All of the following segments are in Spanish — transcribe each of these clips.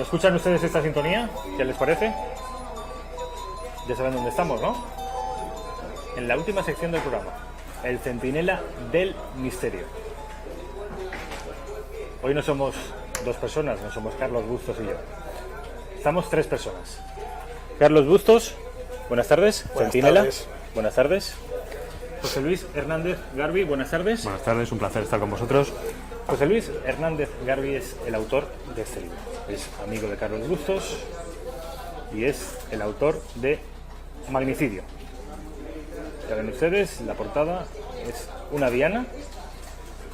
¿escuchan ustedes esta sintonía? ¿Qué les parece? Ya saben dónde estamos, ¿no? En la última sección del programa, el Centinela del Misterio. Hoy no somos dos personas, no somos Carlos Bustos y yo. Estamos tres personas. Carlos Bustos, buenas tardes. Buenas Centinela, tardes. buenas tardes. José Luis Hernández Garbi, buenas tardes. Buenas tardes, un placer estar con vosotros. José Luis Hernández Garbi es el autor de este libro. Es amigo de Carlos Bustos y es el autor de Magnicidio. Ya ven ustedes, la portada es una diana.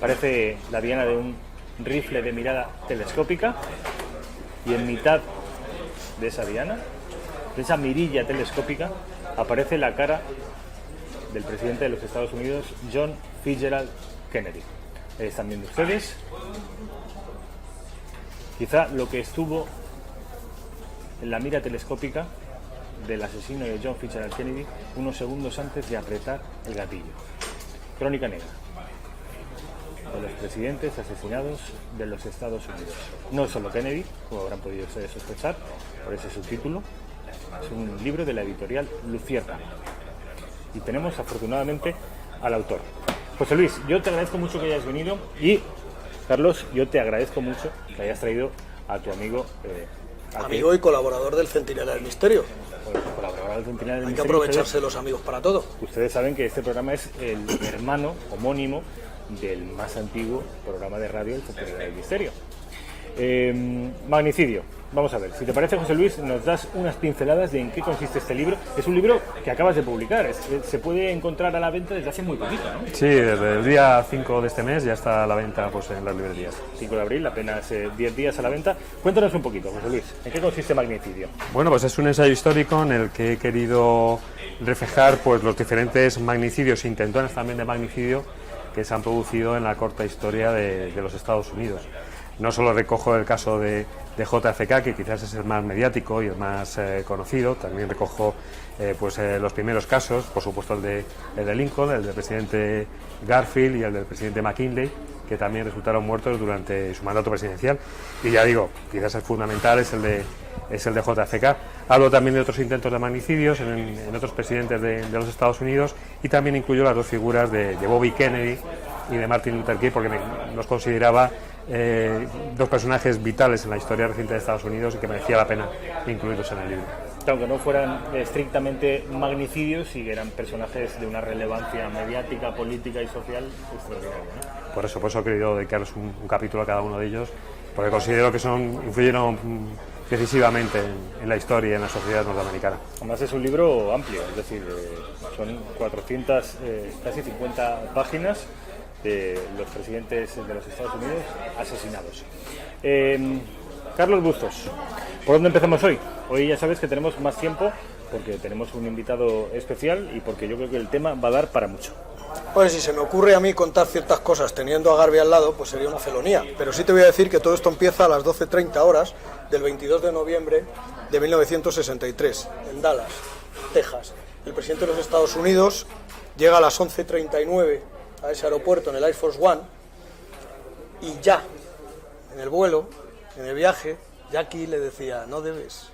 Parece la diana de un rifle de mirada telescópica. Y en mitad de esa diana, de esa mirilla telescópica, aparece la cara del presidente de los Estados Unidos, John Fitzgerald Kennedy. Están viendo ustedes quizá lo que estuvo en la mira telescópica del asesino de John Fitzgerald Kennedy unos segundos antes de apretar el gatillo. Crónica negra de los presidentes asesinados de los Estados Unidos. No solo Kennedy, como habrán podido ustedes sospechar por ese subtítulo. Es un libro de la editorial Luciérnaga. Y tenemos afortunadamente al autor. José Luis, yo te agradezco mucho que hayas venido y, Carlos, yo te agradezco mucho que hayas traído a tu amigo... Amigo y colaborador del Centinela del Misterio. Colaborador del Centinela del Hay que Misterio. aprovecharse los amigos para todo. Ustedes saben que este programa es el hermano homónimo del más antiguo programa de radio, el Centinela del Misterio. Magnicidio. Vamos a ver, si te parece, José Luis, nos das unas pinceladas de en qué consiste este libro. Es un libro que acabas de publicar, se puede encontrar a la venta desde hace muy poquito, ¿no? Sí, desde el día 5 de este mes ya está a la venta pues, en las librerías. 5 de abril, apenas 10 días a la venta. Cuéntanos un poquito, José Luis, ¿en qué consiste Magnicidio? Bueno, pues es un ensayo histórico en el que he querido reflejar pues, los diferentes magnicidios, intentones también de magnicidio, que se han producido en la corta historia de los Estados Unidos. No solo recojo el caso de JFK, que quizás es el más mediático y el más conocido, también recojo los primeros casos, por supuesto el de Lincoln, el del presidente Garfield y el del presidente McKinley, que también resultaron muertos durante su mandato presidencial. Y ya digo, quizás el fundamental es el de JFK. Hablo también de otros intentos de magnicidios en otros presidentes de los Estados Unidos, y también incluyo las dos figuras de Bobby Kennedy y de Martin Luther King, porque los consideraba dos personajes vitales en la historia reciente de Estados Unidos y que merecía la pena incluirlos en el libro. Aunque no fueran estrictamente magnicidios, sí que eran personajes de una relevancia mediática, política y social extraordinaria, ¿no? Por eso he querido dedicarles un capítulo a cada uno de ellos, porque considero que influyeron decisivamente en la historia y en la sociedad norteamericana. Además es un libro amplio, es decir, son 400, casi 50 páginas de los presidentes de los Estados Unidos asesinados. Carlos Bustos, ¿por dónde empezamos hoy? Hoy ya sabes que tenemos más tiempo porque tenemos un invitado especial y porque yo creo que el tema va a dar para mucho. Pues si se me ocurre a mí contar ciertas cosas teniendo a Garbi al lado, pues sería una felonía. Pero sí te voy a decir que todo esto empieza a las 12:30 horas del 22 de noviembre de 1963, en Dallas, Texas. El presidente de los Estados Unidos llega a las 11:39 a ese aeropuerto en el Air Force One, y ya, en el vuelo, en el viaje, Jackie le decía, no debes,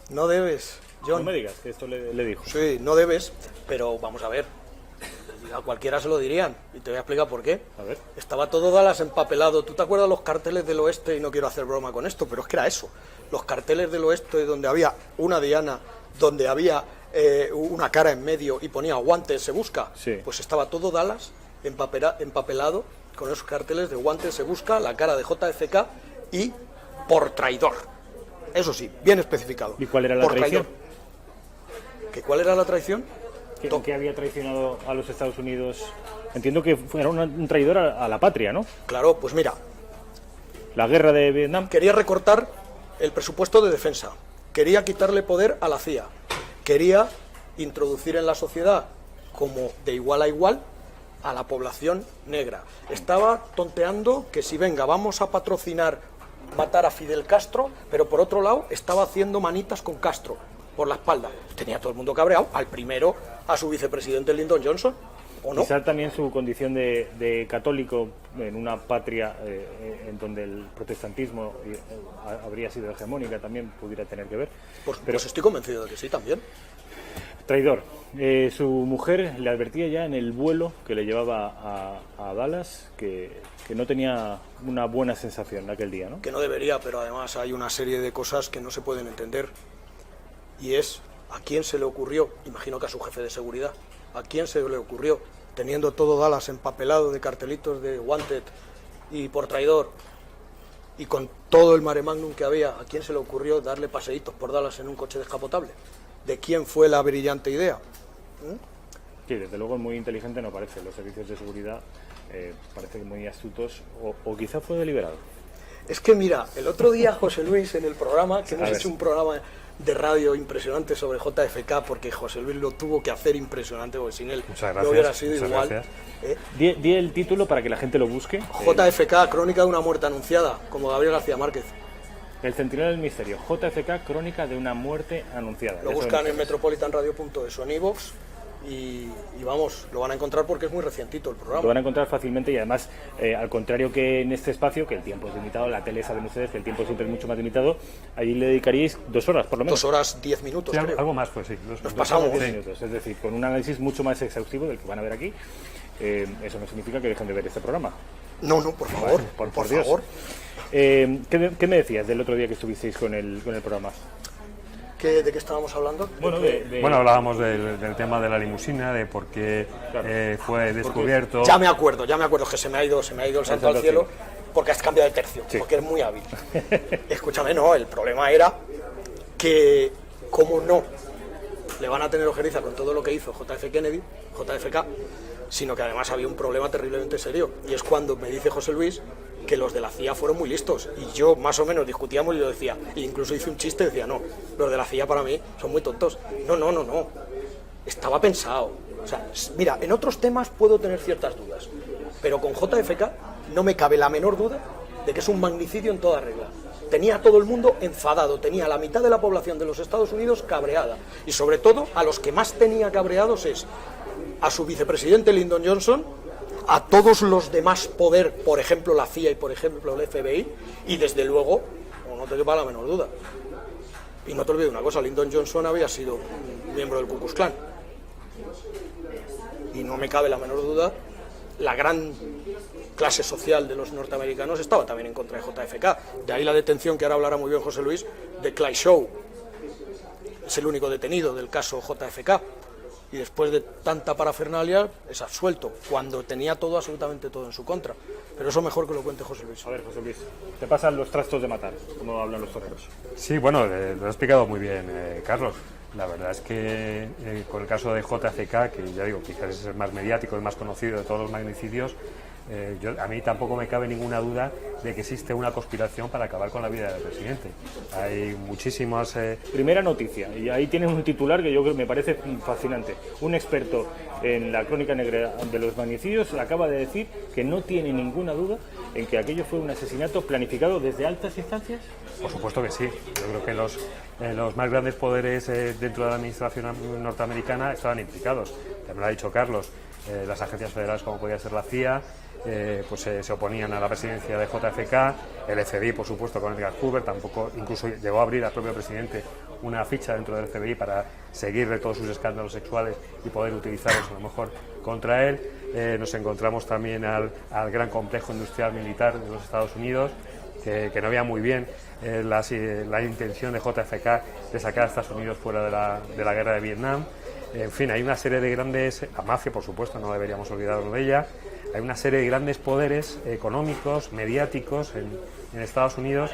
John. No me digas que esto le dijo. Sí, no debes, pero vamos a ver, a cualquiera se lo dirían, y te voy a explicar por qué. A ver. Estaba todo Dallas empapelado. ¿Tú te acuerdas los carteles del oeste? Y no quiero hacer broma con esto, pero es que era eso. Los carteles del oeste donde había una diana, donde había una cara en medio y ponía guantes se busca. Sí. Pues estaba todo Dallas empapelado con esos carteles de guantes se busca, la cara de JFK y por traidor. Eso sí, bien especificado. ¿Y cuál era la por traición? ¿Que cuál era la traición? ¿Que había traicionado a los Estados Unidos? Entiendo que era un traidor a la patria, ¿no? Claro, pues mira, La guerra de Vietnam. quería recortar el presupuesto de defensa, quería quitarle poder a la CIA, quería introducir en la sociedad como de igual a igual a la población negra. Estaba tonteando que si venga, vamos a patrocinar matar a Fidel Castro, pero por otro lado estaba haciendo manitas con Castro por la espalda. Tenía todo el mundo cabreado, al primero, a su vicepresidente Lyndon Johnson. ¿O no? Quizá también su condición de católico en una patria en donde el protestantismo habría sido hegemónica también pudiera tener que ver. Pero estoy convencido de que sí también. Traidor. Su mujer le advertía ya en el vuelo que le llevaba a Dallas que no tenía una buena sensación aquel día, ¿no? Que no debería, pero además hay una serie de cosas que no se pueden entender. Y es, ¿a quién se le ocurrió? Imagino que a su jefe de seguridad. ¿A quién se le ocurrió, teniendo todo Dallas empapelado de cartelitos de wanted y por traidor, y con todo el mare magnum que había, ¿a quién se le ocurrió darle paseitos por Dallas en un coche descapotable? ¿De quién fue la brillante idea? Sí, desde luego muy inteligente no parece. Los servicios de seguridad parece que muy astutos, o quizá fue deliberado. Es que mira, el otro día José Luis en el programa, que hemos hecho un programa de radio impresionante sobre JFK, porque José Luis lo tuvo que hacer impresionante, porque sin él no hubiera sido igual. Di el título para que la gente lo busque. JFK, Crónica de una muerte anunciada, como Gabriel García Márquez. El Centinela del Misterio, JFK, Crónica de una muerte anunciada. Lo buscan en metropolitanradio.es o en iVoox y vamos, lo van a encontrar porque es muy recientito el programa. Lo van a encontrar fácilmente y además, al contrario que en este espacio, que el tiempo es limitado, la tele saben ustedes que el tiempo siempre es mucho más limitado, allí le dedicaríais 2 horas por lo menos. 2 horas 10 minutos, sí, creo. Algo más, pues sí. Nos pasamos. 10 minutos, es decir, con un análisis mucho más exhaustivo del que van a ver aquí. Eso no significa que dejen de ver este programa. No, por favor, por Dios. favor. ¿Qué me decías del otro día que estuvisteis con el programa? ¿De qué estábamos hablando? Bueno, hablábamos del tema de la limusina, de por qué fue descubierto. Ya me acuerdo, que se me ha ido el santo al cielo, porque has cambiado de tercio, sí. Porque eres muy hábil. Escúchame, no, el problema era que, como no le van a tener ojeriza con todo lo que hizo JFK, sino que además había un problema terriblemente serio, y es cuando me dice José Luis que los de la CIA fueron muy listos, y yo más o menos discutíamos y yo decía, e incluso hice un chiste, decía, no, los de la CIA para mí son muy tontos. No, estaba pensado. O sea, mira, en otros temas puedo tener ciertas dudas, pero con JFK no me cabe la menor duda de que es un magnicidio en toda regla. Tenía a todo el mundo enfadado, tenía a la mitad de la población de los Estados Unidos cabreada, y sobre todo a los que más tenía cabreados es a su vicepresidente Lyndon Johnson, a todos los demás poder, por ejemplo la CIA y por ejemplo el FBI, y desde luego, no te quepa la menor duda, y no te olvides una cosa, Lyndon Johnson había sido miembro del Ku Klux Klan, y no me cabe la menor duda, la gran clase social de los norteamericanos estaba también en contra de JFK, de ahí la detención que ahora hablará muy bien José Luis, de Clay Shaw, es el único detenido del caso JFK, y después de tanta parafernalia es absuelto, cuando tenía todo, absolutamente todo en su contra. Pero eso mejor que lo cuente José Luis. A ver, José Luis, te pasan los trastos de matar, como hablan los toreros. Sí, bueno, lo ha explicado muy bien Carlos. La verdad es que con el caso de JFK, que ya digo, quizás es el más mediático, el más conocido de todos los magnicidios, a mí tampoco me cabe ninguna duda de que existe una conspiración para acabar con la vida del presidente. Hay muchísimas... Primera noticia, y ahí tienen un titular que yo creo que me parece fascinante. Un experto en la crónica negra de los magnicidios acaba de decir que no tiene ninguna duda en que aquello fue un asesinato planificado desde altas instancias. Por supuesto que sí. Yo creo que los más grandes poderes dentro de la administración norteamericana estaban implicados. También lo ha dicho Carlos. Las agencias federales, como podía ser la CIA, se oponían a la presidencia de JFK, el FBI, por supuesto, con Edgar Hoover, tampoco, incluso llegó a abrir al propio presidente una ficha dentro del FBI para seguirle todos sus escándalos sexuales y poder utilizarlos a lo mejor contra él. Nos encontramos también al gran complejo industrial militar de los Estados Unidos, que no veía muy bien la intención de JFK de sacar a Estados Unidos fuera de la guerra de Vietnam. En fin, hay una serie de grandes, la mafia por supuesto, no deberíamos olvidarnos de ella, hay una serie de grandes poderes económicos, mediáticos en Estados Unidos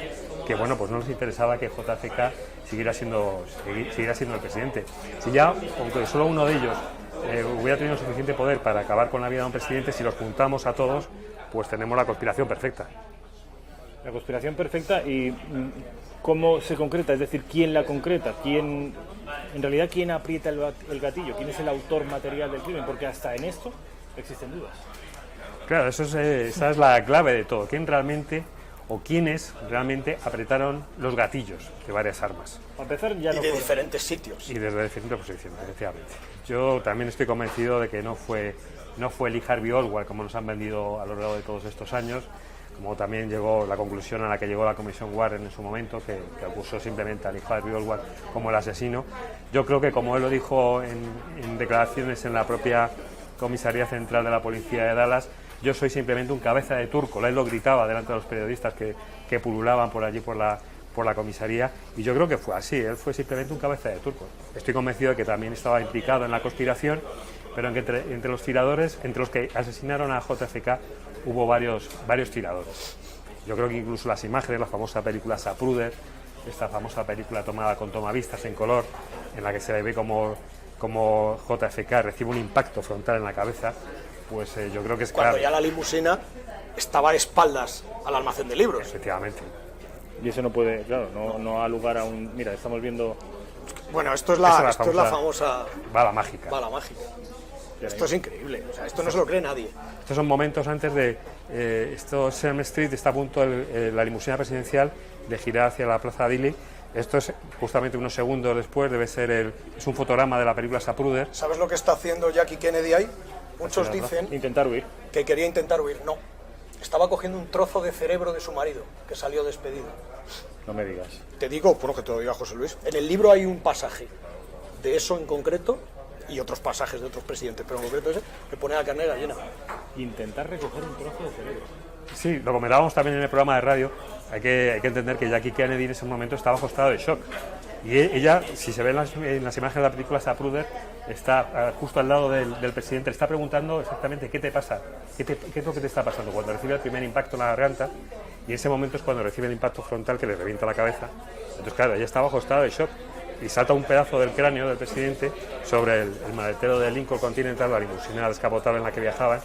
que, bueno, pues no les interesaba que JFK siguiera siendo el presidente. Si ya, aunque solo uno de ellos hubiera tenido suficiente poder para acabar con la vida de un presidente, si los juntamos a todos, pues tenemos la conspiración perfecta. La conspiración perfecta, y ¿cómo se concreta? Es decir, ¿quién la concreta? ¿Quién aprieta el gatillo? ¿Quién es el autor material del crimen? Porque hasta en esto existen dudas. Claro, esa es la clave de todo. ¿Quiénes realmente apretaron los gatillos de varias armas? Para empezar, ya y no de fue... diferentes sitios. Y desde diferentes posiciones, efectivamente. Yo también estoy convencido de que no fue no fue Lee Harvey Oswald como nos han vendido a lo largo de todos estos años, como también llegó la conclusión a la que llegó la Comisión Warren en su momento, que acusó simplemente a Lee Harvey Oswald como el asesino. Yo creo que, como él lo dijo en declaraciones en la propia Comisaría Central de la Policía de Dallas, yo soy simplemente un cabeza de turco. Él lo gritaba delante de los periodistas que pululaban por allí por la comisaría, y yo creo que fue así. Él fue simplemente un cabeza de turco. Estoy convencido de que también estaba implicado en la conspiración, pero entre los tiradores, entre los que asesinaron a JFK, hubo varios tiradores. Yo creo que incluso las imágenes, la famosa película Zapruder, esta famosa película tomada con tomavistas en color, en la que se le ve como JFK recibe un impacto frontal en la cabeza, pues yo creo que es Cuando claro. ya la limusina estaba de espaldas al almacén de libros. Efectivamente. Y eso no puede, claro, no da lugar a un... Mira, estamos viendo... Bueno, esto es Esa la famosa bala mágica. bala mágica. Esto es increíble, o sea, esto no se lo cree nadie. Estos son momentos antes de... Sesame Street está a punto, la limusina presidencial, de girar hacia la Plaza Dili. Esto es justamente unos segundos después, es un fotograma de la película Zapruder. ¿Sabes lo que está haciendo Jackie Kennedy ahí? Muchos dicen Intentar huir. que quería intentar huir. No, estaba cogiendo un trozo de cerebro de su marido, que salió despedido. No me digas. Te digo, bueno, que te lo diga José Luis, en el libro hay un pasaje de eso en concreto, y otros pasajes de otros presidentes, pero en concreto ese, que pone a la carne de gallina. Intentar recoger un trozo de cerebro. Sí, lo comentábamos también en el programa de radio. Hay que entender que Jackie Kennedy en ese momento estaba bajo estado de shock. Y ella, si se ve en las imágenes de la película Zapruder, está justo al lado del presidente, le está preguntando exactamente qué te pasa, qué es lo que te está pasando cuando recibe el primer impacto en la garganta, y ese momento es cuando recibe el impacto frontal que le revienta la cabeza. Entonces, claro, ella está bajo estado de shock y salta un pedazo del cráneo del presidente sobre el maletero del Lincoln Continental, la limusina descapotable en la que viajaban,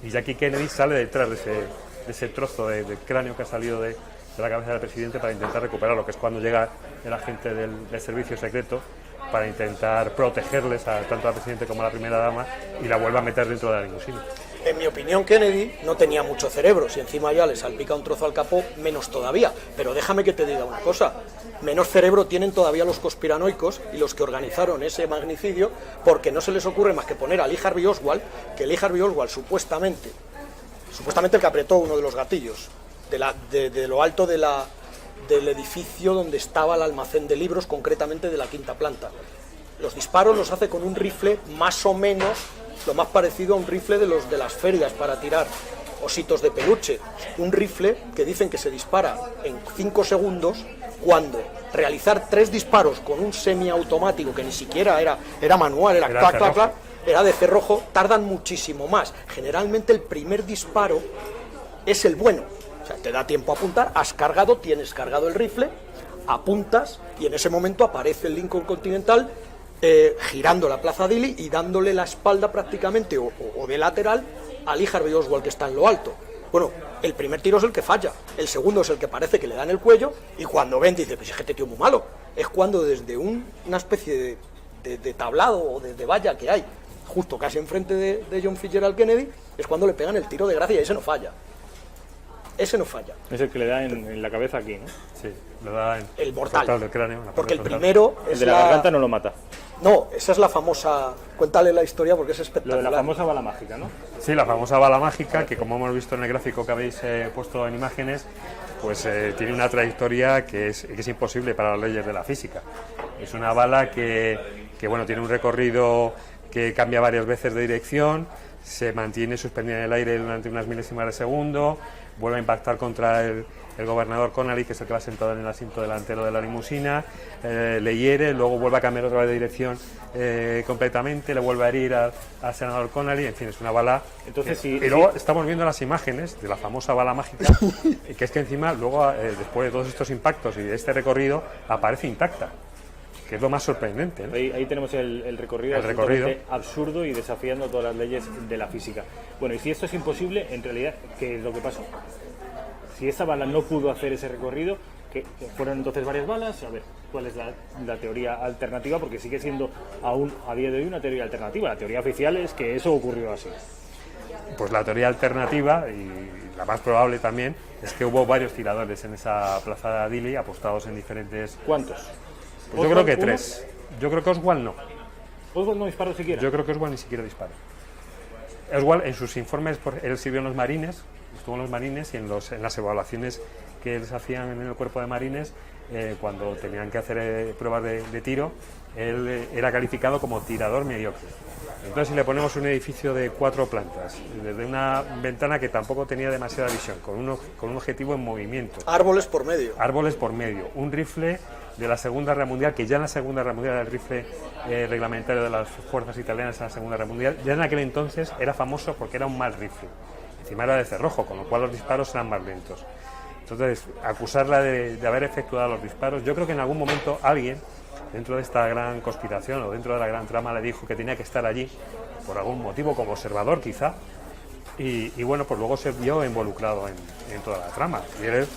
y Jackie Kennedy sale detrás de ese trozo de cráneo que ha salido de la cabeza del presidente para intentar recuperarlo, que es cuando llega el agente del servicio secreto para intentar protegerles tanto al presidente como a la primera dama, y la vuelve a meter dentro de la limusina. En mi opinión, Kennedy no tenía mucho cerebro. Si encima ya le salpica un trozo al capó, menos todavía. Pero déjame que te diga una cosa. Menos cerebro tienen todavía los conspiranoicos y los que organizaron ese magnicidio, porque no se les ocurre más que poner a Lee Harvey Oswald, que Lee Harvey Oswald supuestamente el que apretó uno de los gatillos, de lo alto del edificio donde estaba el almacén de libros, concretamente de la quinta planta. Los disparos los hace con un rifle más o menos lo más parecido a un rifle de las ferias para tirar ositos de peluche. Un rifle que dicen que se dispara en 5 segundos, cuando realizar 3 disparos con un semiautomático que ni siquiera era manual, era clac, clac, clac, era de cerrojo, tardan muchísimo más. Generalmente el primer disparo es el bueno. O sea, te da tiempo a apuntar, has cargado, tienes cargado el rifle, apuntas y en ese momento aparece el Lincoln Continental girando la Plaza Dili y dándole la espalda prácticamente o de lateral a Lee Harvey Oswald, que está en lo alto. Bueno, el primer tiro es el que falla, el segundo es el que parece que le da en el cuello, y cuando ven dice, pues es que este tío es muy malo. Es cuando desde una especie de tablado o de valla que hay justo casi enfrente de John Fitzgerald Kennedy, es cuando le pegan el tiro de gracia, y ese no falla. Ese no falla. Es el que le da en la cabeza aquí, ¿no? Sí, le da en el mortal. Del cráneo, en la porque el parte frontal. primero El es de la garganta no lo mata. No, esa es la famosa... Cuéntale la historia porque es Lo espectacular. de la famosa bala mágica, ¿no? Sí, la famosa bala mágica, que como hemos visto en el gráfico que habéis puesto en imágenes, pues tiene una trayectoria que es imposible para las leyes de la física. Es una bala que bueno, tiene un recorrido que cambia varias veces de dirección, se mantiene suspendida en el aire durante unas milésimas de segundo, vuelve a impactar contra el gobernador Connally, que es el que va sentado en el asiento delantero de la limusina, le hiere, luego vuelve a cambiar otra vez de dirección completamente, le vuelve a herir al senador Connally, en fin, es una bala. Entonces, y luego estamos viendo las imágenes de la famosa bala mágica, que es que encima, luego, después de todos estos impactos y de este recorrido, aparece intacta, que es lo más sorprendente, ¿no? Ahí tenemos el recorrido, El recorrido absurdo y desafiando todas las leyes de la física. Bueno, y si esto es imposible, en realidad, ¿qué es lo que pasó? Si esa bala no pudo hacer ese recorrido, que fueron entonces varias balas, a ver, ¿cuál es la teoría alternativa? Porque sigue siendo aún a día de hoy una teoría alternativa. La teoría oficial es que eso ocurrió así. Pues la teoría alternativa, y la más probable también, es que hubo varios tiradores en esa plaza de Dili apostados en diferentes... ¿Cuántos? Pues yo creo que 3. Yo creo que Oswald no. ¿Oswald no disparó siquiera? Yo creo que Oswald ni siquiera disparó. Oswald, en sus informes, él sirvió en los marines, estuvo en los marines y en las evaluaciones que les hacían en el cuerpo de marines, cuando tenían que hacer pruebas de tiro, él era calificado como tirador mediocre. Entonces, si le ponemos un edificio de 4 plantas, desde una ventana que tampoco tenía demasiada visión, con un objetivo en movimiento. Árboles por medio. Árboles por medio. Un rifle de la Segunda Guerra Mundial, que ya en la Segunda Guerra Mundial era el rifle reglamentario de las fuerzas italianas en la Segunda Guerra Mundial, ya en aquel entonces era famoso porque era un mal rifle. Encima era de cerrojo, con lo cual los disparos eran más lentos. Entonces, acusarla de haber efectuado los disparos, yo creo que en algún momento alguien, dentro de esta gran conspiración o dentro de la gran trama, le dijo que tenía que estar allí por algún motivo, como observador quizá, y bueno, pues luego se vio involucrado en toda la trama. Y él,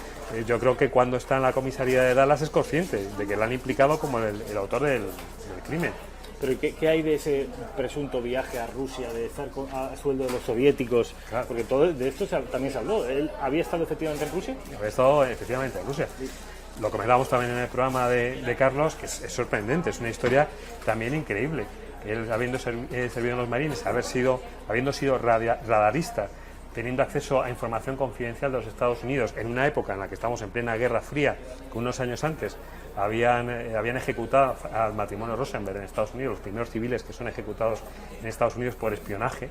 yo creo que cuando está en la comisaría de Dallas es consciente de que le han implicado como el autor del crimen. Pero ¿qué hay de ese presunto viaje a Rusia, de estar a sueldo de los soviéticos? Claro. Porque todo de esto también se habló. ¿Él había estado efectivamente en Rusia? Había estado efectivamente en Rusia. Lo comentábamos también en el programa de Carlos, que es sorprendente, es una historia también increíble. Él, habiendo servido en los marines, habiendo sido radarista, teniendo acceso a información confidencial de los Estados Unidos, en una época en la que estamos en plena Guerra Fría, que unos años antes habían ejecutado al matrimonio Rosenberg en Estados Unidos, los primeros civiles que son ejecutados en Estados Unidos por espionaje,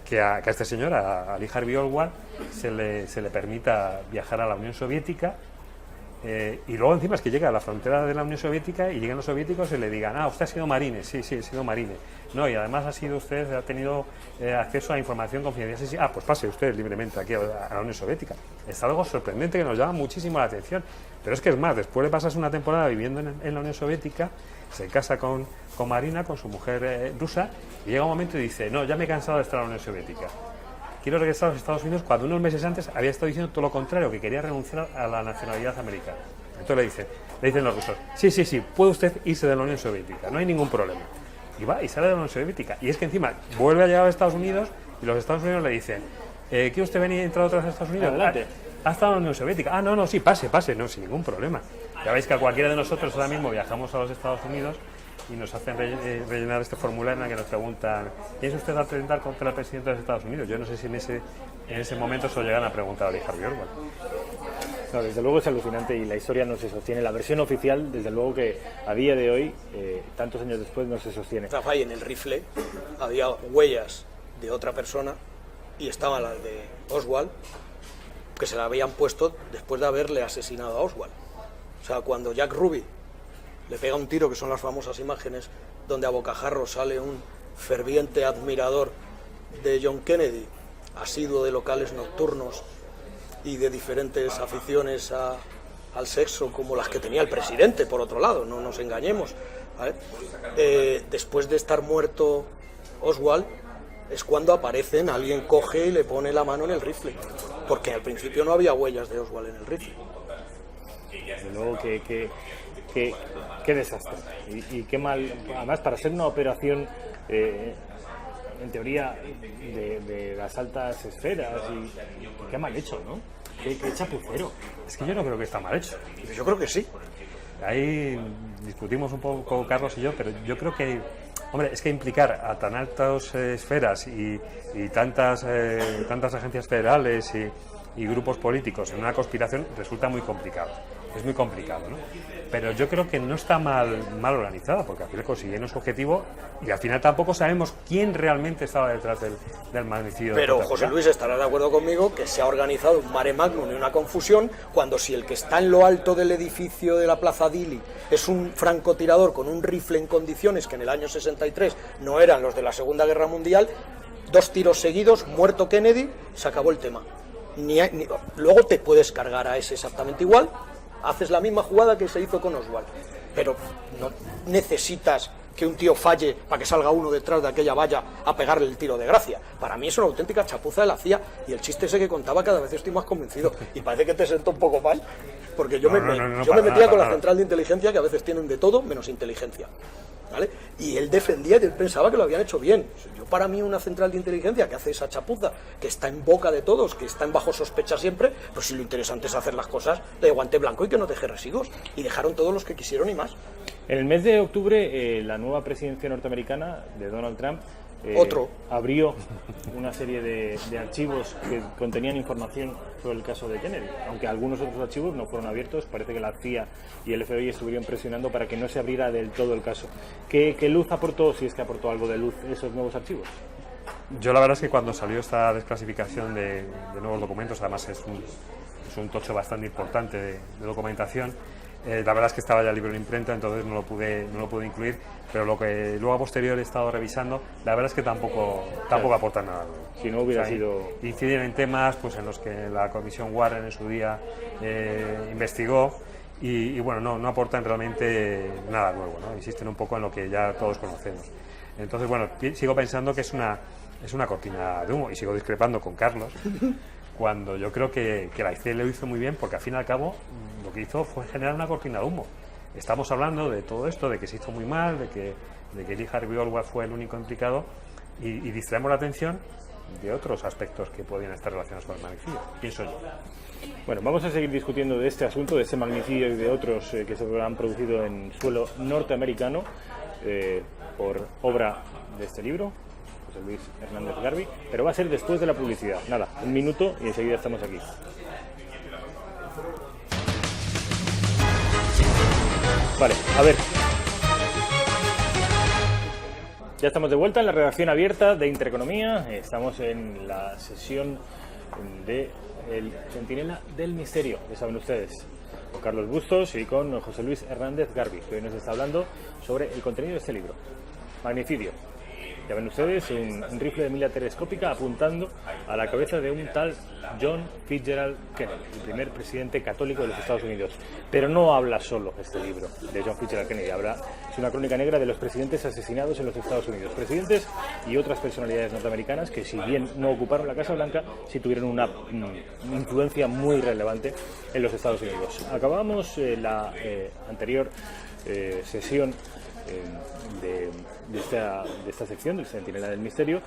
que a este señor, a Lee Harvey Oswald, se le permita viajar a la Unión Soviética. Y luego encima es que llega a la frontera de la Unión Soviética y llegan los soviéticos y le digan: usted ha sido marine. Sí, he sido marine. No, y además ha tenido acceso a información confidencial. Sí, pues pase usted libremente aquí a la Unión Soviética. Es algo sorprendente que nos llama muchísimo la atención. Pero es que es más, después de pasarse una temporada viviendo en la Unión Soviética, se casa con Marina, con su mujer rusa, y llega un momento y dice: no, ya me he cansado de estar en la Unión Soviética. Quiero regresar a los Estados Unidos, cuando unos meses antes había estado diciendo todo lo contrario, que quería renunciar a la nacionalidad americana. Entonces le dicen los rusos: sí, puede usted irse de la Unión Soviética, no hay ningún problema. Y va y sale de la Unión Soviética. Y es que encima vuelve a llegar a Estados Unidos y los Estados Unidos le dicen: ¿quiere usted venir y entrar otra vez a Estados Unidos? Adelante. ¿Ha estado en la Unión Soviética? No, sí, pase, no, sin ningún problema. Ya veis que a cualquiera de nosotros ahora mismo viajamos a los Estados Unidos y nos hacen rellenar este formulario en el que nos preguntan: ¿piensa usted atentar contra el presidente de los Estados Unidos? Yo no sé si en ese momento se lo llegan a preguntar a Lee Harvey Oswald. No, desde luego es alucinante y la historia no se sostiene. La versión oficial, desde luego que a día de hoy, tantos años después, no se sostiene. Ahí en el rifle había huellas de otra persona y estaban las de Oswald, que se la habían puesto después de haberle asesinado a Oswald. O sea, cuando Jack Ruby le pega un tiro, que son las famosas imágenes donde a bocajarro sale un ferviente admirador de John Kennedy, asiduo de locales nocturnos y de diferentes aficiones al sexo, como las que tenía el presidente, por otro lado, no nos engañemos, ¿vale? Después de estar muerto Oswald, es cuando aparecen, alguien coge y le pone la mano en el rifle, porque al principio no había huellas de Oswald en el rifle. Desde luego qué desastre y qué mal, además para ser una operación en teoría de las altas esferas, y qué mal hecho, ¿no? Qué chapucero. Es que yo no creo que está mal hecho. Yo creo que sí. Ahí discutimos un poco Carlos y yo, pero yo creo que, hombre, es que implicar a tan altas esferas y tantas agencias federales y grupos políticos en una conspiración resulta muy complicado. Es muy complicado, ¿no? Pero yo creo que no está mal organizada, porque al final consiguieron su objetivo y al final tampoco sabemos quién realmente estaba detrás del magnicidio. Pero José Luis estará de acuerdo conmigo que se ha organizado un mare magnum y una confusión, cuando si el que está en lo alto del edificio de la Plaza Dili es un francotirador con un rifle en condiciones que en el año 63 no eran los de la Segunda Guerra Mundial, 2 tiros seguidos, muerto Kennedy, se acabó el tema. Luego te puedes cargar a ese exactamente igual, haces la misma jugada que se hizo con Oswald, pero no necesitas que un tío falle para que salga uno detrás de aquella valla a pegarle el tiro de gracia. Para mí es una auténtica chapuza de la CIA, y el chiste ese que contaba cada vez estoy más convencido, y parece que te sentó un poco mal, porque yo me metía con la central de inteligencia, que a veces tienen de todo menos inteligencia, ¿vale? Y él defendía y él pensaba que lo habían hecho bien. Yo, para mí, una central de inteligencia que hace esa chapuza, que está en boca de todos, que está en bajo sospecha siempre, pues si lo interesante es hacer las cosas de guante blanco y que no deje residuos, y dejaron todos los que quisieron y más. En el mes de octubre, la nueva presidencia norteamericana de Donald Trump abrió una serie de archivos que contenían información sobre el caso de Kennedy, aunque algunos otros archivos no fueron abiertos. Parece que la CIA y el FBI estuvieron presionando para que no se abriera del todo el caso. ¿Qué luz aportó, si es que aportó algo de luz, esos nuevos archivos? Yo la verdad es que cuando salió esta desclasificación de nuevos documentos, además es un tocho bastante importante de documentación, la verdad es que estaba ya el libro en imprenta, entonces no lo pude incluir, pero lo que luego a posteriori he estado revisando, la verdad es que tampoco aporta nada. Si no hubiera sido... Inciden en temas pues en los que la comisión Warren en su día investigó y bueno, no aportan realmente nada nuevo, ¿no? Insisten un poco en lo que ya todos conocemos. Entonces, bueno, sigo pensando que es una cortina de humo y sigo discrepando con Carlos cuando yo creo que la CIA lo hizo muy bien, porque al fin y al cabo lo que hizo fue generar una cortina de humo. Estamos hablando de todo esto, de que se hizo muy mal, de que Lee Harvey Oswald fue el único implicado y distraemos la atención de otros aspectos que podían estar relacionados con el magnicidio, pienso yo. Bueno, vamos a seguir discutiendo de este asunto, de este magnicidio y de otros que se han producido en suelo norteamericano por obra de este libro, José Luis Hernández Garbi, pero va a ser después de la publicidad. Nada, un minuto y enseguida estamos aquí. Vale, a ver. Ya estamos de vuelta en la redacción abierta de Intereconomía. Estamos en la sesión de El Centinela del Misterio, ya saben ustedes, con Carlos Bustos y con José Luis Hernández Garbi, que hoy nos está hablando sobre el contenido de este libro, Magnicidio. Ya ven ustedes un rifle de mira telescópica apuntando a la cabeza de un tal John Fitzgerald Kennedy, el primer presidente católico de los Estados Unidos. Pero no habla solo este libro de John Fitzgerald Kennedy, es una crónica negra de los presidentes asesinados en los Estados Unidos. Presidentes y otras personalidades norteamericanas que, si bien no ocuparon la Casa Blanca, sí tuvieron una influencia muy relevante en los Estados Unidos. Acabamos la anterior sesión de esta sección del Centinela del Misterio,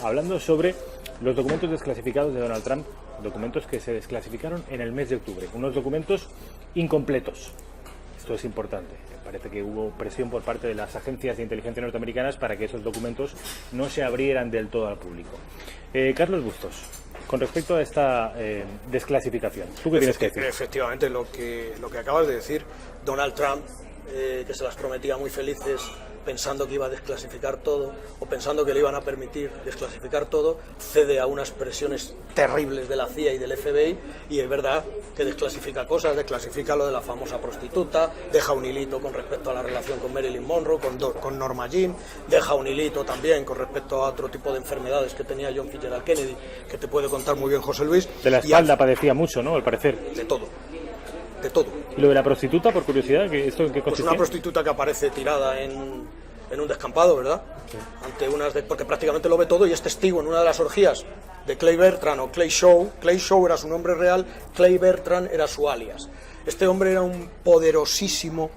hablando sobre los documentos desclasificados de Donald Trump, documentos que se desclasificaron en el mes de octubre, unos documentos incompletos. Esto es importante. Parece que hubo presión por parte de las agencias de inteligencia norteamericanas para que esos documentos no se abrieran del todo al público. Carlos Bustos, con respecto a esta desclasificación, ¿tú qué tienes que decir? Efectivamente, lo que acabas de decir, Donald Trump, que se las prometía muy felices pensando que iba a desclasificar todo o pensando que le iban a permitir desclasificar todo, cede a unas presiones terribles de la CIA y del FBI, y es verdad que desclasifica cosas, desclasifica lo de la famosa prostituta, deja un hilito con respecto a la relación con Marilyn Monroe, con Norma Jean, deja un hilito también con respecto a otro tipo de enfermedades que tenía John Fitzgerald Kennedy, que te puede contar muy bien José Luis. De la espalda padecía mucho, ¿no?, al parecer. De todo. De todo. ¿Y lo de la prostituta, por curiosidad, esto en qué consistía? Pues una prostituta que aparece tirada en un descampado, ¿verdad? Sí. Ante porque prácticamente lo ve todo y es testigo en una de las orgías de Clay Bertrand o Clay Shaw. Clay Shaw era su nombre real, Clay Bertrand era su alias. Este hombre era un poderosísimo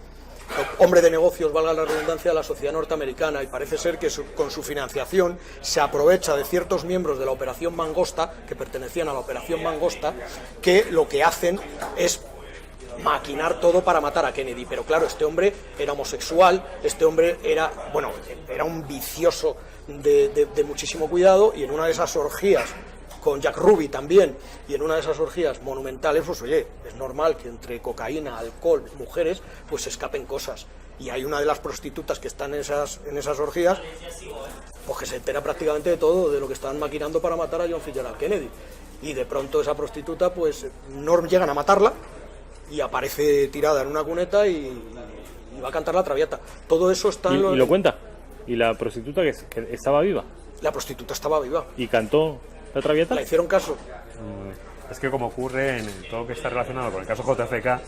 hombre de negocios, valga la redundancia, de la sociedad norteamericana, y parece ser que con su financiación se aprovecha de ciertos miembros de la Operación Mangosta, que pertenecían a la Operación Mangosta, que lo que hacen es maquinar todo para matar a Kennedy. Pero claro, este hombre era homosexual, este hombre era un vicioso de muchísimo cuidado, y en una de esas orgías con Jack Ruby también, y en una de esas orgías monumentales, pues oye, es normal que entre cocaína, alcohol, mujeres, pues se escapen cosas. Y hay una de las prostitutas que están en esas orgías, pues que se entera prácticamente de todo, de lo que estaban maquinando para matar a John Fitzgerald Kennedy. Y de pronto esa prostituta, pues no llegan a matarla, y aparece tirada en una cuneta y va a cantar la Traviata. Todo eso está en ¿Y lo cuenta? ¿Y la prostituta que estaba viva? La prostituta estaba viva. ¿Y cantó la Traviata? ¿La hicieron caso? Es que, como ocurre en todo lo que está relacionado con el caso JFK,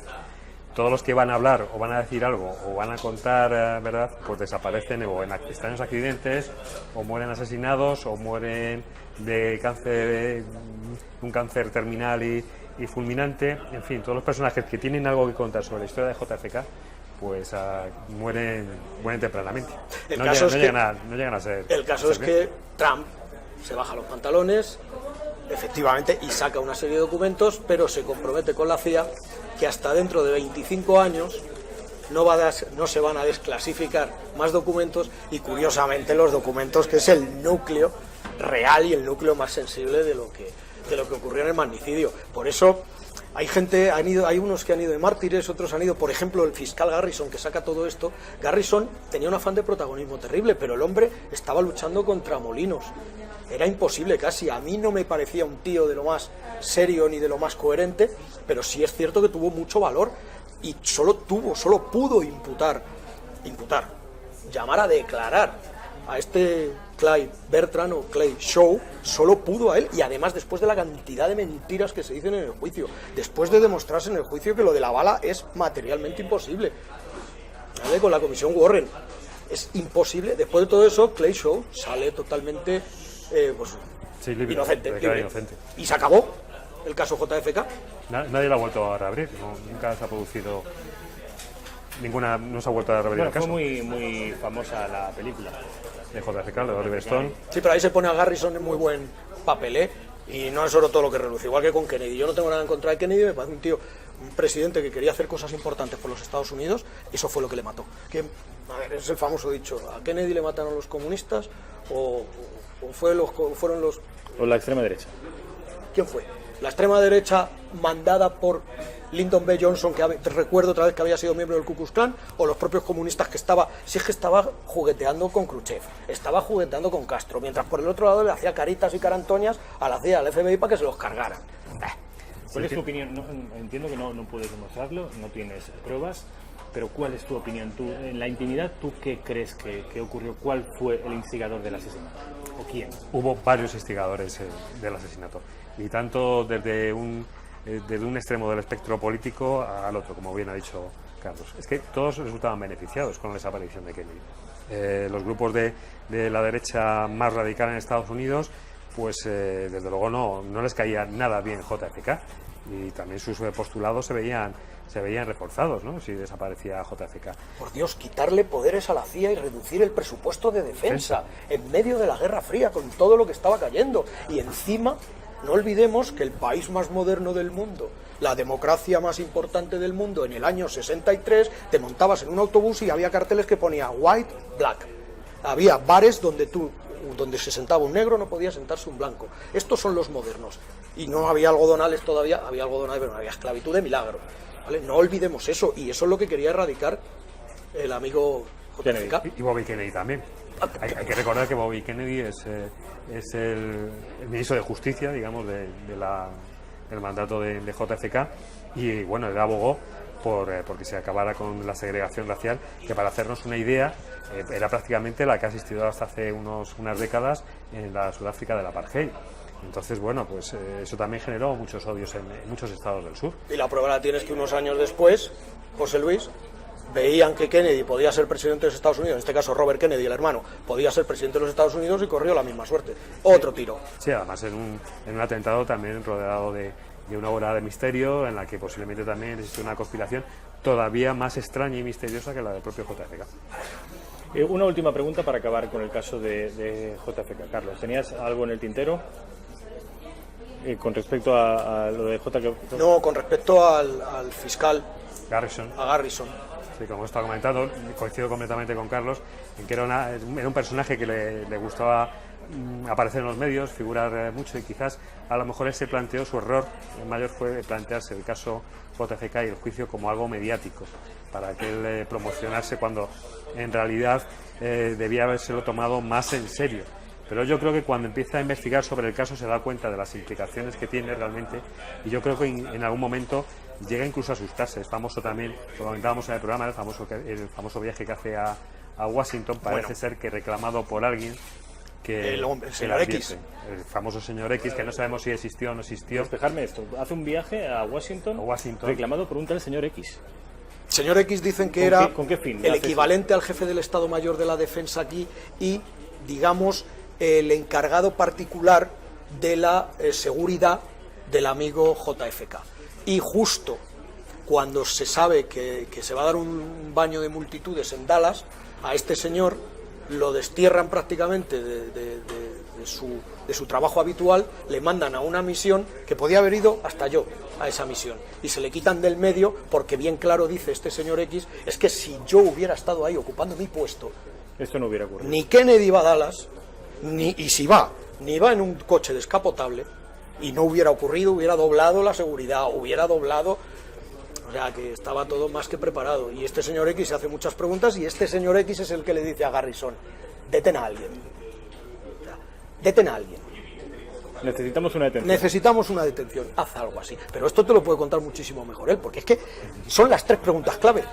todos los que van a hablar o van a decir algo o van a contar verdad, pues desaparecen o en extraños accidentes, o mueren asesinados, o mueren de cáncer, un cáncer terminal y fulminante. En fin, todos los personajes que tienen algo que contar sobre la historia de JFK, pues mueren tempranamente. No llegan a ser. El caso es que Trump se baja los pantalones, efectivamente, y saca una serie de documentos, pero se compromete con la CIA que hasta dentro de 25 años no se van a desclasificar más documentos, y curiosamente los documentos, que es el núcleo real y el núcleo más sensible de lo que ocurrió en el magnicidio. Por eso hay unos que han ido de mártires, otros han ido, por ejemplo, el fiscal Garrison, que saca todo esto. Garrison tenía un afán de protagonismo terrible, pero el hombre estaba luchando contra molinos. Era imposible casi. A mí no me parecía un tío de lo más serio ni de lo más coherente, pero sí es cierto que tuvo mucho valor y solo pudo imputar, llamar a declarar a este Clyde Bertrand o Clay Shaw, solo pudo a él, y además después de la cantidad de mentiras que se dicen en el juicio, después de demostrarse en el juicio que lo de la bala es materialmente imposible. ¿Vale? Con la comisión Warren es imposible. Después de todo eso, Clay Shaw sale totalmente inocente, y se acabó el caso JFK. Nadie lo ha vuelto a reabrir, nunca se ha producido ninguna, no se ha vuelto a reabrir el caso. Fue muy famosa la película de JFK, de Oliver Stone. Sí, pero ahí se pone a Garrison en muy buen papel, y no es solo todo lo que reluce, igual que con Kennedy. Yo no tengo nada en contra de Kennedy, me parece un presidente que quería hacer cosas importantes por los Estados Unidos. Eso fue lo que le mató. Es el famoso dicho: ¿a Kennedy le mataron los comunistas o fueron los... o la extrema derecha? ¿Quién fue? La extrema derecha mandada por Lyndon B. Johnson, que recuerdo otra vez que había sido miembro del Ku Klux Klan, o los propios comunistas, que estaba jugueteando con Khrushchev, estaba jugueteando con Castro, mientras por el otro lado le hacía caritas y carantoñas a la CIA, al FBI, para que se los cargaran. ¿Cuál es tu opinión? Entiendo que no puedes demostrarlo, no tienes pruebas, pero ¿cuál es tu opinión? Tú, en la intimidad, ¿tú qué crees que ocurrió? ¿Cuál fue el instigador del asesinato? ¿O quién? Hubo varios instigadores del asesinato, y tanto desde un extremo del espectro político al otro, como bien ha dicho Carlos. Es que todos resultaban beneficiados con la desaparición de Kennedy. Los grupos de la derecha más radical en Estados Unidos, pues desde luego no les caía nada bien JFK, y también sus postulados se veían reforzados, ¿no?, si desaparecía JFK. Por Dios, quitarle poderes a la CIA y reducir el presupuesto de defensa en medio de la Guerra Fría, con todo lo que estaba cayendo. Y encima, no olvidemos que el país más moderno del mundo, la democracia más importante del mundo, en el año 63, te montabas en un autobús y había carteles que ponía white, black. Había bares donde se sentaba un negro, no podía sentarse un blanco. Estos son los modernos. Y no había algodonales todavía, había algodonales, pero no había esclavitud de milagro. ¿Vale? No olvidemos eso, y eso es lo que quería erradicar el amigo JFK. Y Bobby Kennedy también. Hay que recordar que Bobby Kennedy es el ministro de Justicia, digamos, del mandato de JFK, y bueno, él abogó porque se acabara con la segregación racial, que, para hacernos una idea, era prácticamente la que ha existido hasta hace unas décadas en la Sudáfrica del apartheid. Entonces, bueno, pues eso también generó muchos odios en muchos estados del sur. Y la prueba la tienes que unos años después, José Luis, veían que Kennedy podía ser presidente de los Estados Unidos, en este caso Robert Kennedy, el hermano, podía ser presidente de los Estados Unidos, y corrió la misma suerte. Otro tiro. Sí, además en un atentado también rodeado de una obra de misterio, en la que posiblemente también existe una conspiración todavía más extraña y misteriosa que la del propio JFK. Una última pregunta para acabar con el caso de JFK. Carlos, ¿tenías algo en el tintero con respecto a lo de JFK? No, con respecto al fiscal Garrison. A Garrison. Sí, como estaba comentando, coincido completamente con Carlos en que era un personaje que le gustaba aparecer en los medios, figurar mucho, y quizás a lo mejor él se planteó, su error mayor fue plantearse el caso JFK y el juicio como algo mediático, para que él promocionarse, cuando en realidad debía habérselo tomado más en serio. Pero yo creo que cuando empieza a investigar sobre el caso se da cuenta de las implicaciones que tiene realmente, y yo creo que en algún momento llega incluso a asustarse. Es famoso también, lo comentábamos en el programa, el famoso viaje que hace a Washington, parece ser que reclamado por alguien que el señor X, el famoso señor X, que no sabemos si existió o no existió. Despejarme esto, hace un viaje a Washington reclamado por un tal señor X. Señor X dicen que era ¿con qué fin? el equivalente al jefe del Estado Mayor de la Defensa aquí, y, digamos, el encargado particular de la seguridad del amigo JFK. Y justo cuando se sabe que se va a dar un baño de multitudes en Dallas, a este señor lo destierran prácticamente de su trabajo habitual, le mandan a una misión que podía haber ido hasta yo a esa misión, y se le quitan del medio porque bien claro dice este señor X, es que si yo hubiera estado ahí ocupando mi puesto, esto no hubiera ocurrido. ni Kennedy va a Dallas, y si va, ni va en un coche descapotable, y no hubiera ocurrido, hubiera doblado la seguridad, hubiera doblado... O sea, que estaba todo más que preparado. Y este señor X se hace muchas preguntas y este señor X es el que le dice a Garrison, detén a alguien. O sea, detén a alguien. Necesitamos una detención. Necesitamos una detención, haz algo así. Pero esto te lo puede contar muchísimo mejor él, porque es que son las 3 preguntas clave.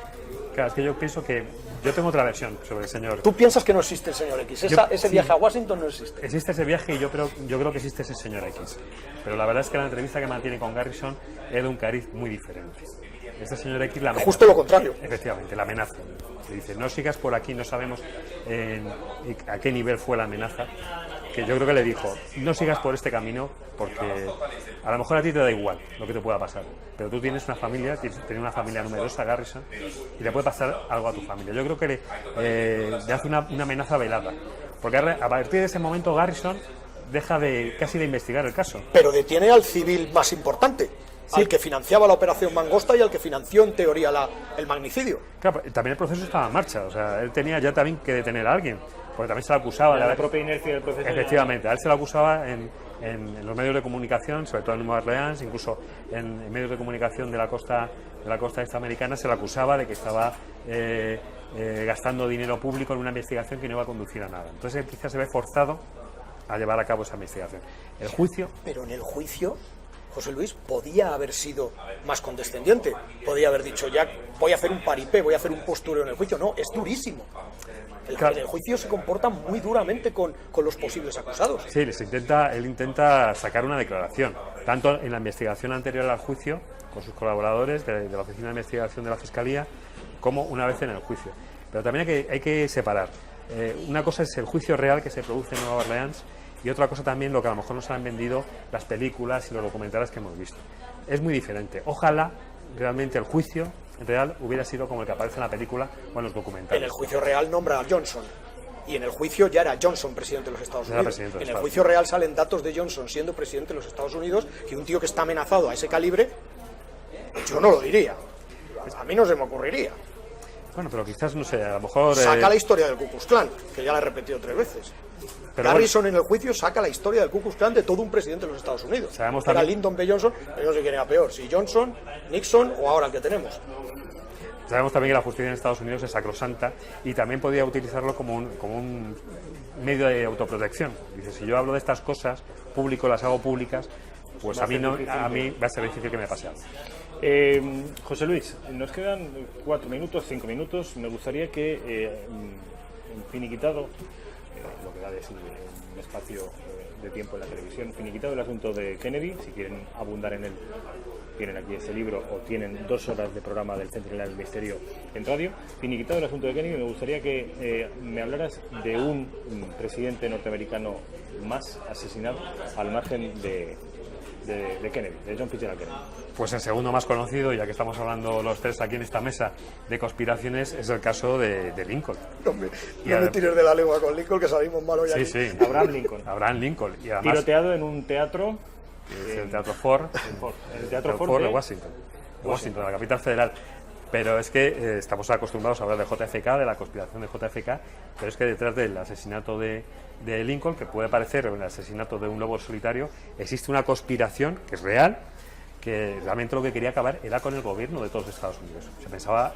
Claro, es que yo pienso que... Yo tengo otra versión sobre el señor. Tú piensas que no existe el señor X. Ese viaje a Washington no existe. Existe ese viaje y yo creo que existe ese señor X. Pero la verdad es que la entrevista que mantiene con Garrison es de un cariz muy diferente. Este señor X la amenaza. Justo lo contrario. Efectivamente, la amenaza. Le dice, no sigas por aquí, no sabemos a qué nivel fue la amenaza. Que yo creo que le dijo, no sigas por este camino porque a lo mejor a ti te da igual lo que te pueda pasar. Pero tú tienes una familia, tienes una familia numerosa, Garrison, y le puede pasar algo a tu familia. Yo creo que le hace una amenaza velada. Porque a partir de ese momento Garrison deja casi de investigar el caso. Pero detiene al civil más importante. Al que financiaba la operación Mangosta y al que financió en teoría el magnicidio. Claro, también el proceso estaba en marcha, o sea, él tenía ya también que detener a alguien, porque también se le acusaba de la propia inercia del proceso. Efectivamente, a él se le acusaba en los medios de comunicación, sobre todo en Nueva Orleans, incluso en medios de comunicación de la costa este americana, se le acusaba de que estaba gastando dinero público en una investigación que no iba a conducir a nada. Entonces él quizás se ve forzado a llevar a cabo esa investigación. El juicio... Pero en el juicio... José Luis podía haber sido más condescendiente, podía haber dicho ya voy a hacer un paripé, voy a hacer un postureo en el juicio. No, es durísimo. En el juicio se comporta muy duramente con los posibles acusados. Sí, él intenta sacar una declaración, tanto en la investigación anterior al juicio, con sus colaboradores de la Oficina de Investigación de la Fiscalía, como una vez en el juicio. Pero también hay que separar. Una cosa es el juicio real que se produce en Nueva Orleans, y otra cosa también lo que a lo mejor nos han vendido las películas y los documentales que hemos visto. Es muy diferente. Ojalá realmente el juicio real hubiera sido como el que aparece en la película o en los documentales. En el juicio real nombra a Johnson. Y en el juicio ya era Johnson presidente de los Estados Unidos. En el juicio real salen datos de Johnson siendo presidente de los Estados Unidos, que un tío que está amenazado a ese calibre, yo no lo diría. A mí no se me ocurriría. Bueno, pero quizás, no sé, a lo mejor... Saca la historia del Ku Klux Klan, que ya la he repetido 3 veces. Pero Garrison en el juicio saca la historia del Ku Klux Klan de todo un presidente de los Estados Unidos. Sabemos era también... Lyndon B. Johnson, pero no sé quién era peor, si Johnson, Nixon o ahora el que tenemos. Sabemos también que la justicia en Estados Unidos es sacrosanta y también podía utilizarlo como un medio de autoprotección. Dice, si yo hablo de estas cosas público, las hago públicas, pues a mí va a ser difícil que me pase algo. José Luis, nos quedan 4 minutos, 5 minutos. Me gustaría que, finiquitado, lo que da de su espacio de tiempo en la televisión, finiquitado el asunto de Kennedy, si quieren abundar en él, tienen aquí ese libro o tienen 2 horas de programa del Centro del Misterio en radio. Finiquitado el asunto de Kennedy, me gustaría que me hablaras de un presidente norteamericano más asesinado al margen de Kennedy, de John Fitzgerald Kennedy. Pues el segundo más conocido, ya que estamos hablando los 3 aquí en esta mesa de conspiraciones, es el caso de Lincoln. No me tires de la lengua con Lincoln, que salimos mal hoy aquí. Sí. Abraham Lincoln. Y además, tiroteado en un teatro... Es el Teatro Ford. El Teatro Ford de Washington, la capital federal. Pero es que estamos acostumbrados a hablar de JFK, de la conspiración de JFK, pero es que detrás del asesinato de Lincoln, que puede parecer el asesinato de un lobo solitario, existe una conspiración que es real, que realmente lo que quería acabar era con el gobierno de todos los Estados Unidos. Se pensaba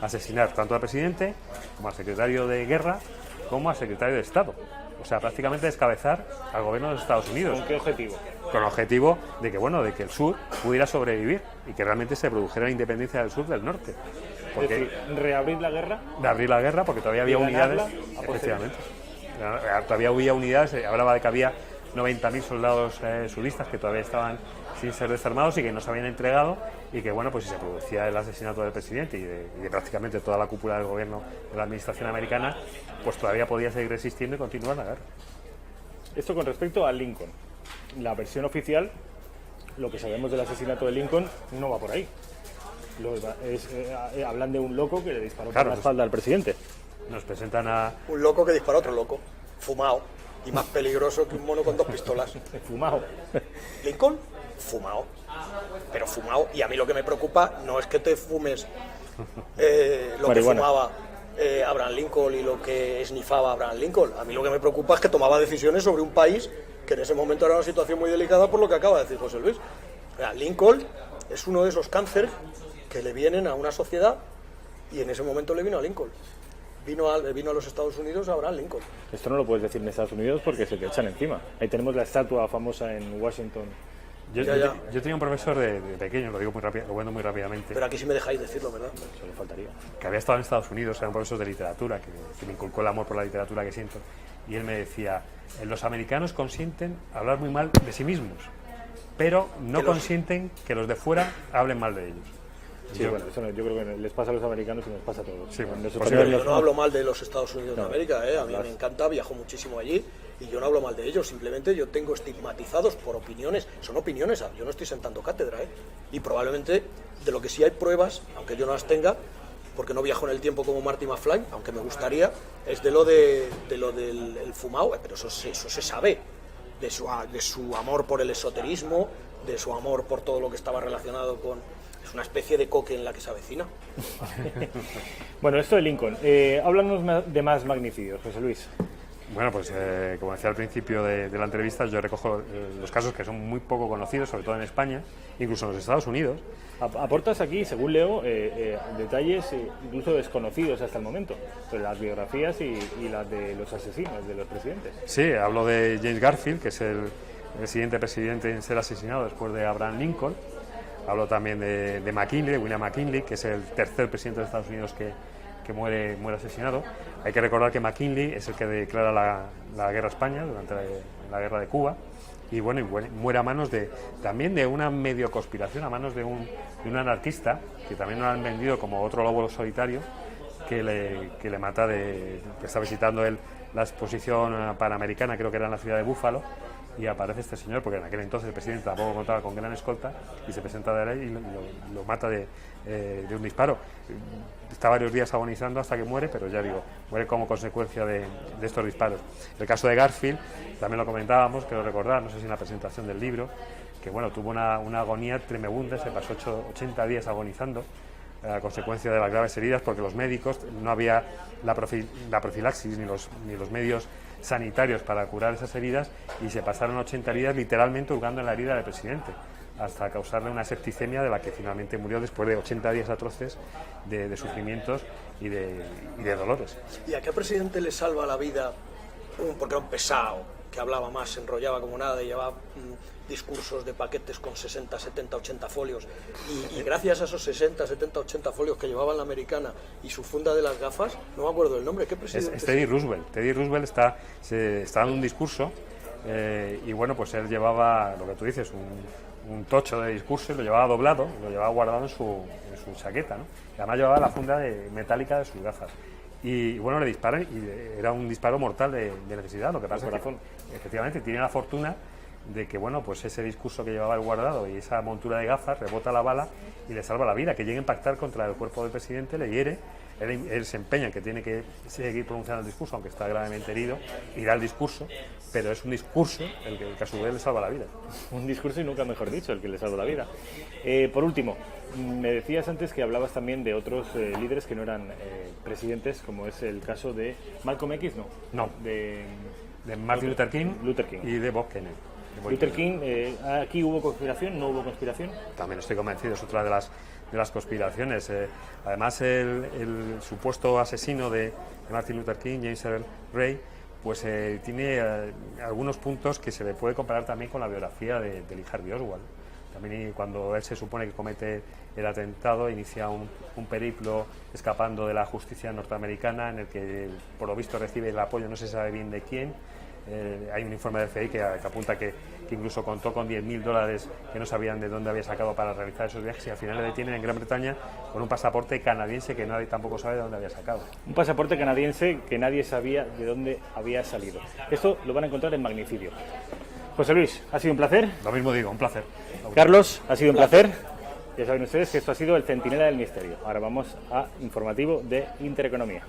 asesinar tanto al presidente como al secretario de guerra como al secretario de Estado. O sea, prácticamente descabezar al gobierno de los Estados Unidos. ¿Con qué objetivo? Con el objetivo de que el sur pudiera sobrevivir y que realmente se produjera la independencia del sur del norte. Porque, es decir, reabrir la guerra. De abrir la guerra, porque todavía había unidades. Efectivamente. Todavía había unidades, hablaba de que había 90.000 soldados sudistas que todavía estaban sin ser desarmados y que no se habían entregado, y que bueno, pues si se producía el asesinato del presidente y de prácticamente toda la cúpula del gobierno de la administración americana, pues todavía podía seguir resistiendo y continuar la guerra. Esto con respecto a Lincoln. La versión oficial, lo que sabemos del asesinato de Lincoln, no va por ahí. Hablan de un loco que le disparó por la espalda al presidente. nos presentan a... Un loco que dispara a otro loco, fumado, y más peligroso que un mono con 2 pistolas. Fumado. Lincoln, fumado, pero fumado. Y a mí lo que me preocupa no es que te fumes lo que fumaba Abraham Lincoln y lo que esnifaba Abraham Lincoln. A mí lo que me preocupa es que tomaba decisiones sobre un país que en ese momento era una situación muy delicada, por lo que acaba de decir José Luis. Lincoln es uno de esos cánceres que le vienen a una sociedad, y en ese momento le vino a Lincoln. Vino a los Estados Unidos a Abraham Lincoln. Esto no lo puedes decir en Estados Unidos porque se te echan encima. Ahí tenemos la estatua famosa en Washington. Yo tenía un profesor de pequeño, lo digo muy rápido, lo cuento muy rápidamente. Pero aquí sí me dejáis decirlo, ¿verdad? Solo faltaría. Que había estado en Estados Unidos, era un profesor de literatura, que me inculcó el amor por la literatura que siento. Y él me decía, los americanos consienten hablar muy mal de sí mismos, pero no consienten que los de fuera hablen mal de ellos. Sí, bueno, eso yo creo que les pasa a los americanos y nos pasa a todos. Sí, bueno, yo no hablo mal de los Estados Unidos de América, a mí me encanta, viajo muchísimo allí y yo no hablo mal de ellos, simplemente yo tengo estigmatizados por opiniones, son opiniones, yo no estoy sentando cátedra, y probablemente de lo que sí hay pruebas, aunque yo no las tenga, porque no viajo en el tiempo como Marty McFly, aunque me gustaría, es de lo del fumado, pero eso se sabe, de su amor por el esoterismo, de su amor por todo lo que estaba relacionado con... Es una especie de coque en la que se avecina. Bueno, esto de Lincoln. Háblanos de más magnicidios, José Luis. Bueno, pues como decía al principio de la entrevista, yo recojo los casos que son muy poco conocidos, sobre todo en España, incluso en los Estados Unidos. Aportas aquí, según leo, detalles incluso desconocidos hasta el momento, sobre las biografías y las de los asesinos, de los presidentes. Sí, hablo de James Garfield, que es el siguiente presidente en ser asesinado después de Abraham Lincoln. Hablo también de McKinley, de William McKinley, que es el tercer presidente de Estados Unidos que muere asesinado. Hay que recordar que McKinley es el que declara la guerra a España durante la guerra de Cuba, y muere a manos también de una medio conspiración, a manos de un anarquista, que también lo han vendido como otro lobo solitario, que le mata, que está visitando él la exposición panamericana, creo que era en la ciudad de Búfalo, y aparece este señor, porque en aquel entonces el presidente tampoco contaba con gran escolta, y se presenta de él y lo mata de un disparo. Está varios días agonizando hasta que muere, pero ya digo, muere como consecuencia de estos disparos. El caso de Garfield, también lo comentábamos, quiero recordar, no sé si en la presentación del libro, que tuvo una agonía tremenda, se pasó 80 días agonizando a consecuencia de las graves heridas, porque los médicos, no había la profilaxis ni los medios sanitarios para curar esas heridas, y se pasaron 80 días literalmente hurgando en la herida del presidente, hasta causarle una septicemia de la que finalmente murió después de 80 días atroces de sufrimientos y de dolores. ¿Y a qué presidente le salva la vida? Porque era un pesado, que hablaba más, se enrollaba como nada y llevaba discursos de paquetes con 60, 70, 80 folios, y gracias a esos 60, 70, 80 folios que llevaba en la americana y su funda de las gafas, no me acuerdo del nombre, ¿qué presidente? Es Teddy Roosevelt. Teddy Roosevelt está dando un discurso, y pues él llevaba, lo que tú dices, un tocho de discurso, y lo llevaba doblado, lo llevaba guardado en su chaqueta, ¿no? Y además llevaba la funda metálica de sus gafas. Y le disparan, y era un disparo mortal de necesidad. Lo que pasa es que efectivamente tiene la fortuna de que pues ese discurso que llevaba el guardado y esa montura de gafas rebota la bala y le salva la vida. Que llegue a impactar contra el cuerpo del presidente, le hiere, él se empeña en que tiene que seguir pronunciando el discurso, aunque está gravemente herido, y da el discurso, pero es un discurso el que a su vez le salva la vida. Un discurso, y nunca mejor dicho, el que le salva la vida. Por último, me decías antes que hablabas también de otros líderes que no eran presidentes, como es el caso de Malcolm X, No, de Martin Luther King y de Bob Kennedy. Luther King, ¿aquí hubo conspiración? ¿No hubo conspiración? También estoy convencido, es otra de las conspiraciones. Además, el supuesto asesino de Martin Luther King, James Earl Ray, tiene algunos puntos que se le puede comparar también con la biografía de Lee Harvey Oswald. También cuando él se supone que comete el atentado, inicia un periplo escapando de la justicia norteamericana, en el que por lo visto recibe el apoyo, no se sabe bien de quién. Hay un informe del FBI que apunta que incluso contó con $10.000 que no sabían de dónde había sacado para realizar esos viajes, y al final le detienen en Gran Bretaña con un pasaporte canadiense que nadie tampoco sabe de dónde había sacado. Un pasaporte canadiense que nadie sabía de dónde había salido. Esto lo van a encontrar en Magnicidio. José Luis, ha sido un placer. Lo mismo digo, un placer. Carlos, ha sido un placer. Ya saben ustedes que esto ha sido el Centinela del Misterio. Ahora vamos a informativo de Intereconomía.